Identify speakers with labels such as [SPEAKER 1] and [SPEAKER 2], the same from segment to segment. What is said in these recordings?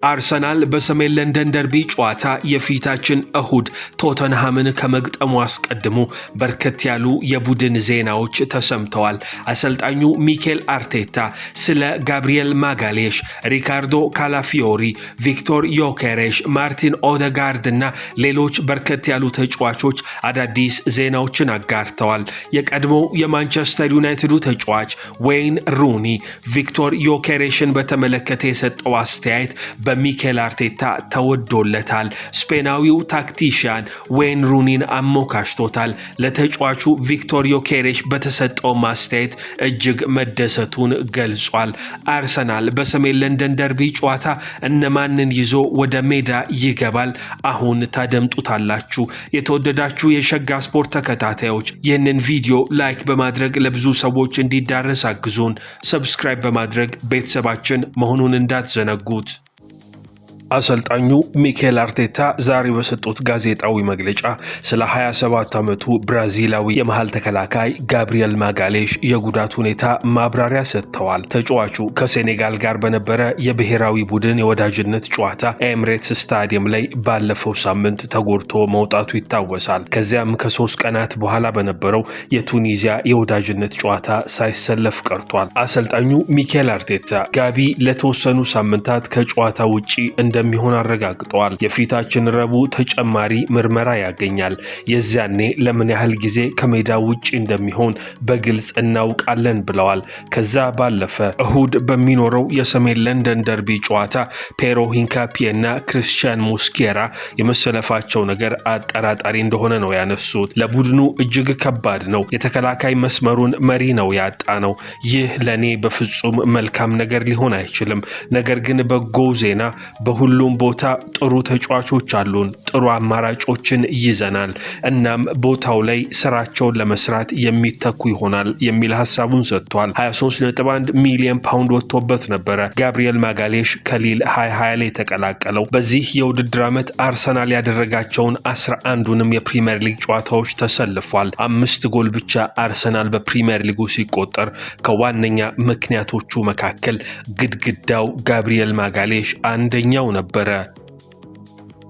[SPEAKER 1] አርሰናል በሰሜን ለንደን ደርቢ ጨዋታ የፊታችን እሁድ ቶተንሃምን ከመግጠሙ አስቀድሞ በርከት ያሉ የቡድን ዜናዎች ተሰምተዋል። አሰልጣኙ ሚኬል አርቴታ ስለ ጋብሪኤል ማጋሌሽ፣ ሪካርዶ ካላፊዮሪ፣ ቪክቶር ዮኬሬሽ፣ ማርቲን ኦደጋርድ እና ሌሎች በርከት ያሉ ተጫዋቾች አዳዲስ ዜናዎችን አጋርተዋል። የቀድሞው የማንቸስተር ዩናይትዱ ተጫዋች ዌይን ሩኒ ቪክቶር ዮኬሬሽን በተመለከተ የሰጠው አስተያየት በሚኬል አርቴታ ተወዶለታል። ስፔናዊው ታክቲሽያን ዌይን ሩኒን አሞካሽቶታል። ለተጫዋቹ ቪክቶር ዮኬሬሽ በተሰጠው ማስተያየት እጅግ መደሰቱን ገልጿል። አርሰናል በሰሜን ለንደን ደርቢ ጨዋታ እነማንን ይዞ ወደ ሜዳ ይገባል? አሁን ታደምጡታላችሁ። የተወደዳችሁ የሸጋ ስፖርት ተከታታዮች ይህንን ቪዲዮ ላይክ በማድረግ ለብዙ ሰዎች እንዲዳረስ አግዙን። ሰብስክራይብ በማድረግ ቤተሰባችን መሆኑን እንዳትዘነጉት። አሰልጣኙ ሚኬል አርቴታ ዛሬ በሰጡት ጋዜጣዊ መግለጫ ስለ 27 ዓመቱ ብራዚላዊ የመሃል ተከላካይ ጋብሪኤል ማጋሌሽ የጉዳት ሁኔታ ማብራሪያ ሰጥተዋል። ተጫዋቹ ከሴኔጋል ጋር በነበረ የብሔራዊ ቡድን የወዳጅነት ጨዋታ ኤምሬትስ ስታዲየም ላይ ባለፈው ሳምንት ተጎድቶ መውጣቱ ይታወሳል። ከዚያም ከ3 ቀናት በኋላ በነበረው የቱኒዚያ የወዳጅነት ጨዋታ ሳይሰለፍ ቀርቷል። አሰልጣኙ ሚኬል አርቴታ ጋቢ ለተወሰኑ ሳምንታት ከጨዋታ ውጪ እንደሚሆን አረጋግጠዋል። የፊታችን ረቡዕ ተጨማሪ ምርመራ ያገኛል። የዚያኔ ለምን ያህል ጊዜ ከሜዳ ውጪ እንደሚሆን በግልጽ እናውቃለን ብለዋል። ከዛ ባለፈ እሁድ በሚኖረው የሰሜን ለንደን ደርቢ ጨዋታ ፔሮ ሂንካፒዬ እና ክሪስቲያን ሙስኬራ የመሰለፋቸው ነገር አጠራጣሪ እንደሆነ ነው ያነሱት። ለቡድኑ እጅግ ከባድ ነው። የተከላካይ መስመሩን መሪ ነው ያጣ ነው። ይህ ለኔ በፍጹም መልካም ነገር ሊሆን አይችልም። ነገር ግን በጎ ዜና ሁሉም ቦታ ጥሩ ተጫዋቾች አሉን። ጥሩ አማራጮችን ይዘናል። እናም ቦታው ላይ ስራቸውን ለመስራት የሚተኩ ይሆናል የሚል ሐሳቡን ሰጥቷል። 23.1 ሚሊዮን ፓውንድ ወጥቶበት ነበረ ጋብሪኤል ማጋሌሽ ከሊል 2020 ላይ ተቀላቀለው። በዚህ የውድድር ዓመት አርሰናል ያደረጋቸውን 11ዱንም የፕሪሚየር ሊግ ጨዋታዎች ተሰልፏል። 5 ጎል ብቻ አርሰናል በፕሪሚየር ሊጉ ሲቆጠር ከዋነኛ ምክንያቶቹ መካከል ግድግዳው ጋብሪኤል ማጋሌሽ አንደኛው ነበረ።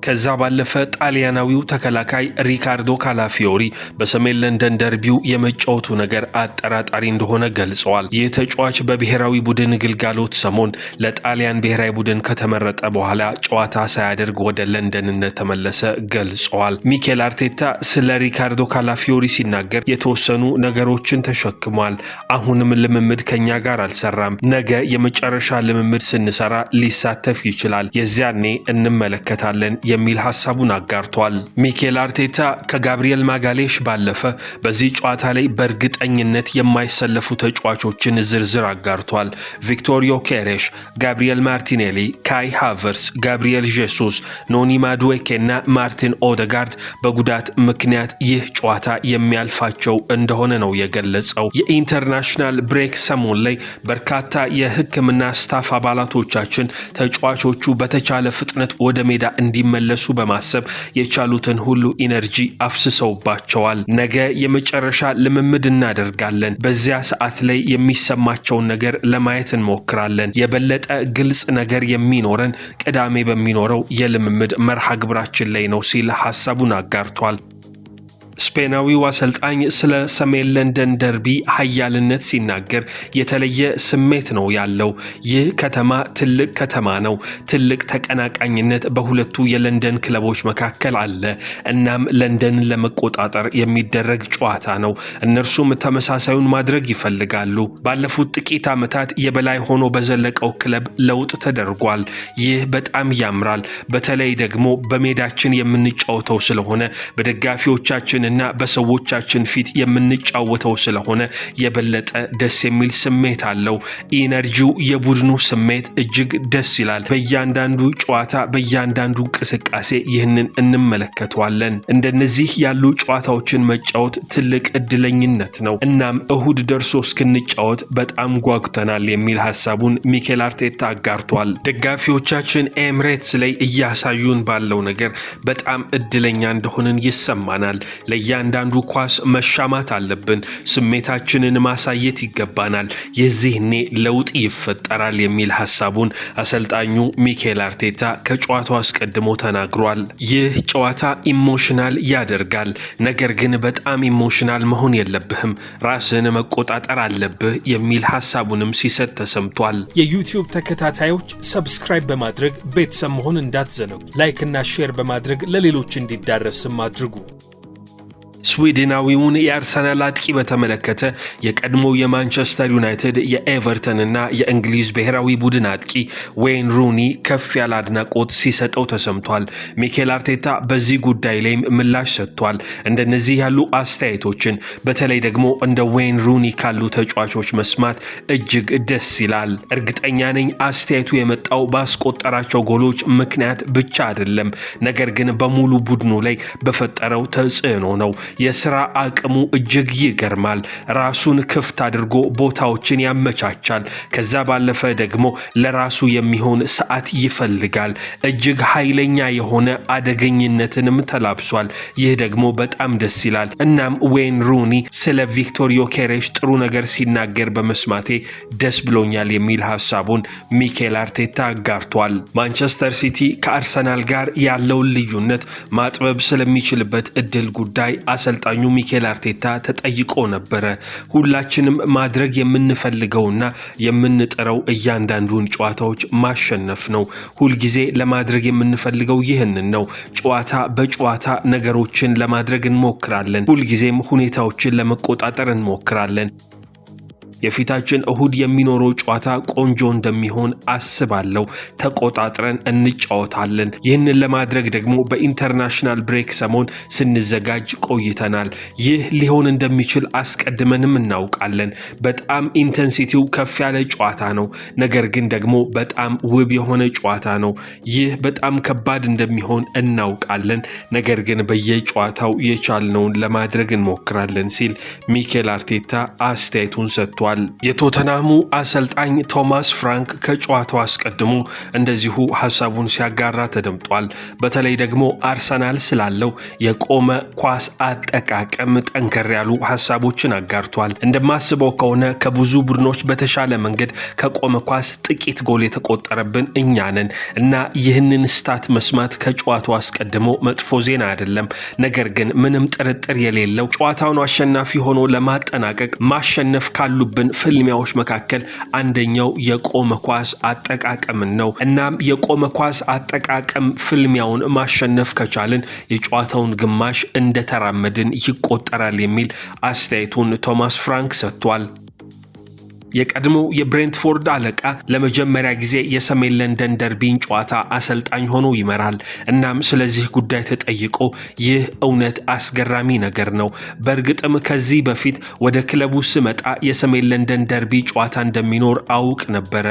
[SPEAKER 1] ከዛ ባለፈ ጣሊያናዊው ተከላካይ ሪካርዶ ካላፊዮሪ በሰሜን ለንደን ደርቢው የመጫወቱ ነገር አጠራጣሪ እንደሆነ ገልጸዋል። ይህ ተጫዋች በብሔራዊ ቡድን ግልጋሎት ሰሞን ለጣሊያን ብሔራዊ ቡድን ከተመረጠ በኋላ ጨዋታ ሳያደርግ ወደ ለንደን እንደተመለሰ ገልጸዋል። ሚኬል አርቴታ ስለ ሪካርዶ ካላፊዮሪ ሲናገር የተወሰኑ ነገሮችን ተሸክሟል። አሁንም ልምምድ ከኛ ጋር አልሰራም። ነገ የመጨረሻ ልምምድ ስንሰራ ሊሳተፍ ይችላል። የዚያኔ እንመለከታለን የሚል ሐሳቡን አጋርቷል። ሚኬል አርቴታ ከጋብሪኤል ማጋሌሽ ባለፈ በዚህ ጨዋታ ላይ በእርግጠኝነት የማይሰለፉ ተጫዋቾችን ዝርዝር አጋርቷል። ቪክቶር ዮኬሬሽ፣ ጋብሪኤል ማርቲኔሊ፣ ካይ ሃቨርትስ፣ ጋብሪኤል ጄሱስ፣ ኖኒ ማዱዌኬ እና ማርቲን ኦደጋርድ በጉዳት ምክንያት ይህ ጨዋታ የሚያልፋቸው እንደሆነ ነው የገለጸው። የኢንተርናሽናል ብሬክ ሰሞን ላይ በርካታ የሕክምና ስታፍ አባላቶቻችን ተጫዋቾቹ በተቻለ ፍጥነት ወደ ሜዳ እንዲመለሱ በማሰብ የቻሉትን ሁሉ ኢነርጂ አፍስሰውባቸዋል። ነገ የመጨረሻ ልምምድ እናደርጋለን። በዚያ ሰዓት ላይ የሚሰማቸውን ነገር ለማየት እንሞክራለን። የበለጠ ግልጽ ነገር የሚኖረን ቅዳሜ በሚኖረው የልምምድ መርሃ ግብራችን ላይ ነው ሲል ሐሳቡን አጋርቷል። ስፔናዊው አሰልጣኝ ስለ ሰሜን ለንደን ደርቢ ኃያልነት ሲናገር የተለየ ስሜት ነው ያለው። ይህ ከተማ ትልቅ ከተማ ነው። ትልቅ ተቀናቃኝነት በሁለቱ የለንደን ክለቦች መካከል አለ። እናም ለንደንን ለመቆጣጠር የሚደረግ ጨዋታ ነው። እነርሱም ተመሳሳዩን ማድረግ ይፈልጋሉ። ባለፉት ጥቂት ዓመታት የበላይ ሆኖ በዘለቀው ክለብ ለውጥ ተደርጓል። ይህ በጣም ያምራል። በተለይ ደግሞ በሜዳችን የምንጫወተው ስለሆነ በደጋፊዎቻችን እና በሰዎቻችን ፊት የምንጫወተው ስለሆነ የበለጠ ደስ የሚል ስሜት አለው። ኢነርጂው የቡድኑ ስሜት እጅግ ደስ ይላል። በእያንዳንዱ ጨዋታ በእያንዳንዱ እንቅስቃሴ ይህንን እንመለከተዋለን። እንደነዚህ ያሉ ጨዋታዎችን መጫወት ትልቅ እድለኝነት ነው። እናም እሁድ ደርሶ እስክንጫወት በጣም ጓጉተናል የሚል ሐሳቡን ሚኬል አርቴታ አጋርቷል። ደጋፊዎቻችን ኤምሬትስ ላይ እያሳዩን ባለው ነገር በጣም እድለኛ እንደሆንን ይሰማናል። ለእያንዳንዱ ኳስ መሻማት አለብን፣ ስሜታችንን ማሳየት ይገባናል፣ የዚህኔ ለውጥ ይፈጠራል የሚል ሐሳቡን አሰልጣኙ ሚኬል አርቴታ ከጨዋታው አስቀድሞ ተናግሯል። ይህ ጨዋታ ኢሞሽናል ያደርጋል፣ ነገር ግን በጣም ኢሞሽናል መሆን የለብህም፣ ራስን መቆጣጠር አለብህ የሚል ሐሳቡንም ሲሰጥ ተሰምቷል።
[SPEAKER 2] የዩቲዩብ ተከታታዮች ሰብስክራይብ በማድረግ ቤተሰብ መሆን እንዳትዘነጉ፣ ላይክ እና ሼር በማድረግ ለሌሎች እንዲዳረስም አድርጉ።
[SPEAKER 1] ስዊድናዊውን የአርሰናል አጥቂ በተመለከተ የቀድሞው የማንቸስተር ዩናይትድ የኤቨርተንና የእንግሊዝ ብሔራዊ ቡድን አጥቂ ዌይን ሩኒ ከፍ ያለ አድናቆት ሲሰጠው ተሰምቷል። ሚኬል አርቴታ በዚህ ጉዳይ ላይም ምላሽ ሰጥቷል። እንደነዚህ ያሉ አስተያየቶችን በተለይ ደግሞ እንደ ዌይን ሩኒ ካሉ ተጫዋቾች መስማት እጅግ ደስ ይላል። እርግጠኛ ነኝ አስተያየቱ የመጣው ባስቆጠራቸው ጎሎች ምክንያት ብቻ አይደለም፣ ነገር ግን በሙሉ ቡድኑ ላይ በፈጠረው ተጽዕኖ ነው። የሥራ አቅሙ እጅግ ይገርማል። ራሱን ክፍት አድርጎ ቦታዎችን ያመቻቻል። ከዛ ባለፈ ደግሞ ለራሱ የሚሆን ሰዓት ይፈልጋል። እጅግ ኃይለኛ የሆነ አደገኝነትንም ተላብሷል። ይህ ደግሞ በጣም ደስ ይላል። እናም ዌይን ሩኒ ስለ ቪክቶር ዮኬሬሽ ጥሩ ነገር ሲናገር በመስማቴ ደስ ብሎኛል የሚል ሐሳቡን ሚኬል አርቴታ አጋርቷል። ማንቸስተር ሲቲ ከአርሰናል ጋር ያለውን ልዩነት ማጥበብ ስለሚችልበት እድል ጉዳይ አሰልጣኙ ሚኬል አርቴታ ተጠይቆ ነበረ። ሁላችንም ማድረግ የምንፈልገውና የምንጥረው እያንዳንዱን ጨዋታዎች ማሸነፍ ነው። ሁልጊዜ ለማድረግ የምንፈልገው ይህንን ነው። ጨዋታ በጨዋታ ነገሮችን ለማድረግ እንሞክራለን። ሁልጊዜም ሁኔታዎችን ለመቆጣጠር እንሞክራለን። የፊታችን እሁድ የሚኖረው ጨዋታ ቆንጆ እንደሚሆን አስባለሁ። ተቆጣጥረን እንጫወታለን። ይህንን ለማድረግ ደግሞ በኢንተርናሽናል ብሬክ ሰሞን ስንዘጋጅ ቆይተናል። ይህ ሊሆን እንደሚችል አስቀድመንም እናውቃለን። በጣም ኢንተንሲቲው ከፍ ያለ ጨዋታ ነው፣ ነገር ግን ደግሞ በጣም ውብ የሆነ ጨዋታ ነው። ይህ በጣም ከባድ እንደሚሆን እናውቃለን፣ ነገር ግን በየጨዋታው የቻልነውን ለማድረግ እንሞክራለን ሲል ሚኬል አርቴታ አስተያየቱን ሰጥቷል። የቶተንሃሙ አሰልጣኝ ቶማስ ፍራንክ ከጨዋታው አስቀድሞ እንደዚሁ ሐሳቡን ሲያጋራ ተደምጧል። በተለይ ደግሞ አርሰናል ስላለው የቆመ ኳስ አጠቃቀም ጠንከር ያሉ ሐሳቦችን አጋርቷል። እንደማስበው ከሆነ ከብዙ ቡድኖች በተሻለ መንገድ ከቆመ ኳስ ጥቂት ጎል የተቆጠረብን እኛ ነን እና ይህንን ስታት መስማት ከጨዋታው አስቀድሞ መጥፎ ዜና አይደለም። ነገር ግን ምንም ጥርጥር የሌለው ጨዋታውን አሸናፊ ሆኖ ለማጠናቀቅ ማሸነፍ ካሉብን ፍልሚያዎች መካከል አንደኛው የቆመ ኳስ አጠቃቀምን ነው። እናም የቆመ ኳስ አጠቃቀም ፍልሚያውን ማሸነፍ ከቻልን የጨዋታውን ግማሽ እንደተራመድን ይቆጠራል የሚል አስተያየቱን ቶማስ ፍራንክ ሰጥቷል። የቀድሞው የብሬንትፎርድ አለቃ ለመጀመሪያ ጊዜ የሰሜን ለንደን ደርቢን ጨዋታ አሰልጣኝ ሆኖ ይመራል። እናም ስለዚህ ጉዳይ ተጠይቆ ይህ እውነት አስገራሚ ነገር ነው። በእርግጥም ከዚህ በፊት ወደ ክለቡ ስመጣ የሰሜን ለንደን ደርቢ ጨዋታ እንደሚኖር አውቅ ነበረ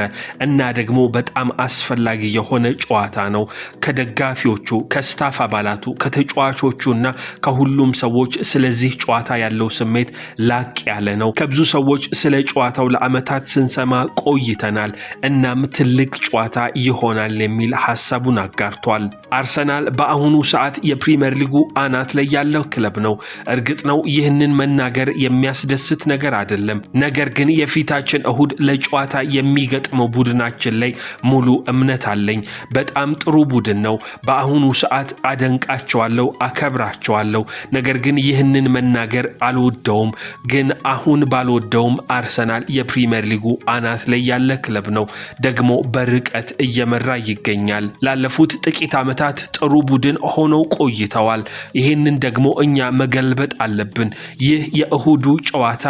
[SPEAKER 1] እና ደግሞ በጣም አስፈላጊ የሆነ ጨዋታ ነው። ከደጋፊዎቹ፣ ከስታፍ አባላቱ፣ ከተጫዋቾቹና ከሁሉም ሰዎች ስለዚህ ጨዋታ ያለው ስሜት ላቅ ያለ ነው። ከብዙ ሰዎች ስለ ጨዋታው ዓመታት ስንሰማ ቆይተናል። እናም ትልቅ ጨዋታ ይሆናል የሚል ሐሳቡን አጋርቷል። አርሰናል በአሁኑ ሰዓት የፕሪሚየር ሊጉ አናት ላይ ያለው ክለብ ነው። እርግጥ ነው ይህንን መናገር የሚያስደስት ነገር አይደለም። ነገር ግን የፊታችን እሁድ ለጨዋታ የሚገጥመው ቡድናችን ላይ ሙሉ እምነት አለኝ። በጣም ጥሩ ቡድን ነው። በአሁኑ ሰዓት አደንቃቸዋለሁ፣ አከብራቸዋለሁ። ነገር ግን ይህንን መናገር አልወደውም። ግን አሁን ባልወደውም አርሰናል የፕሪሚየር ሊጉ አናት ላይ ያለ ክለብ ነው። ደግሞ በርቀት እየመራ ይገኛል። ላለፉት ጥቂት ዓመታት ጥሩ ቡድን ሆነው ቆይተዋል። ይህንን ደግሞ እኛ መገልበጥ አለብን። ይህ የእሁዱ ጨዋታ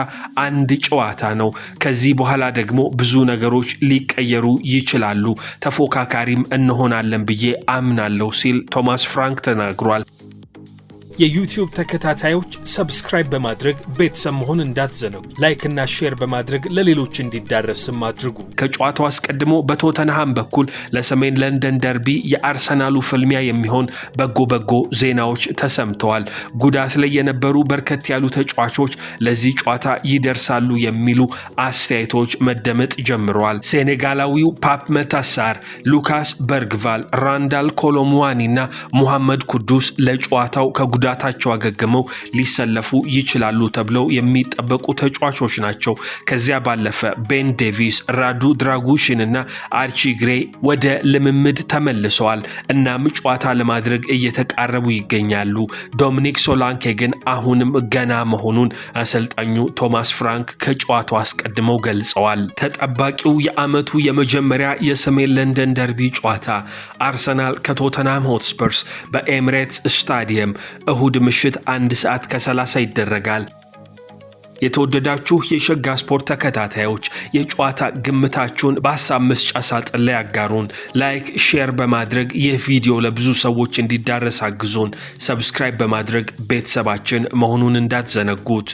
[SPEAKER 1] አንድ ጨዋታ ነው። ከዚህ በኋላ ደግሞ ብዙ ነገሮች ሊቀየሩ ይችላሉ። ተፎካካሪም እንሆናለን ብዬ አምናለሁ ሲል ቶማስ ፍራንክ ተናግሯል።
[SPEAKER 2] የዩቲዩብ ተከታታዮች ሰብስክራይብ በማድረግ ቤተሰብ መሆን እንዳትዘነጉ፣ ላይክ እና ሼር በማድረግ ለሌሎች እንዲዳረስም አድርጉ።
[SPEAKER 1] ከጨዋታው አስቀድሞ በቶተንሃም በኩል ለሰሜን ለንደን ደርቢ የአርሰናሉ ፍልሚያ የሚሆን በጎ ዜናዎች ተሰምተዋል። ጉዳት ላይ የነበሩ በርከት ያሉ ተጫዋቾች ለዚህ ጨዋታ ይደርሳሉ የሚሉ አስተያየቶች መደመጥ ጀምረዋል። ሴኔጋላዊው ፓፕ መታሳር፣ ሉካስ በርግቫል፣ ራንዳል ኮሎሙዋኒ እና ሙሐመድ ኩዱስ ለጨዋታው ከጉዳት ከጉዳታቸው አገግመው ሊሰለፉ ይችላሉ ተብለው የሚጠበቁ ተጫዋቾች ናቸው። ከዚያ ባለፈ ቤን ዴቪስ፣ ራዱ ድራጉሽን እና አርቺ ግሬ ወደ ልምምድ ተመልሰዋል። እናም ጨዋታ ለማድረግ እየተቃረቡ ይገኛሉ። ዶሚኒክ ሶላንኬ ግን አሁንም ገና መሆኑን አሰልጣኙ ቶማስ ፍራንክ ከጨዋታው አስቀድመው ገልጸዋል። ተጠባቂው የዓመቱ የመጀመሪያ የሰሜን ለንደን ደርቢ ጨዋታ አርሰናል ከቶተንሃም ሆትስፐርስ በኤሚሬትስ ስታዲየም እሁድ ምሽት 1 ሰዓት ከ30 ይደረጋል። የተወደዳችሁ የሸጋ ስፖርት ተከታታዮች የጨዋታ ግምታችሁን በሀሳብ መስጫ ሳጥን ላይ አጋሩን። ላይክ፣ ሼር በማድረግ ይህ ቪዲዮ ለብዙ ሰዎች እንዲዳረስ አግዙን። ሰብስክራይብ በማድረግ ቤተሰባችን መሆኑን እንዳትዘነጉት።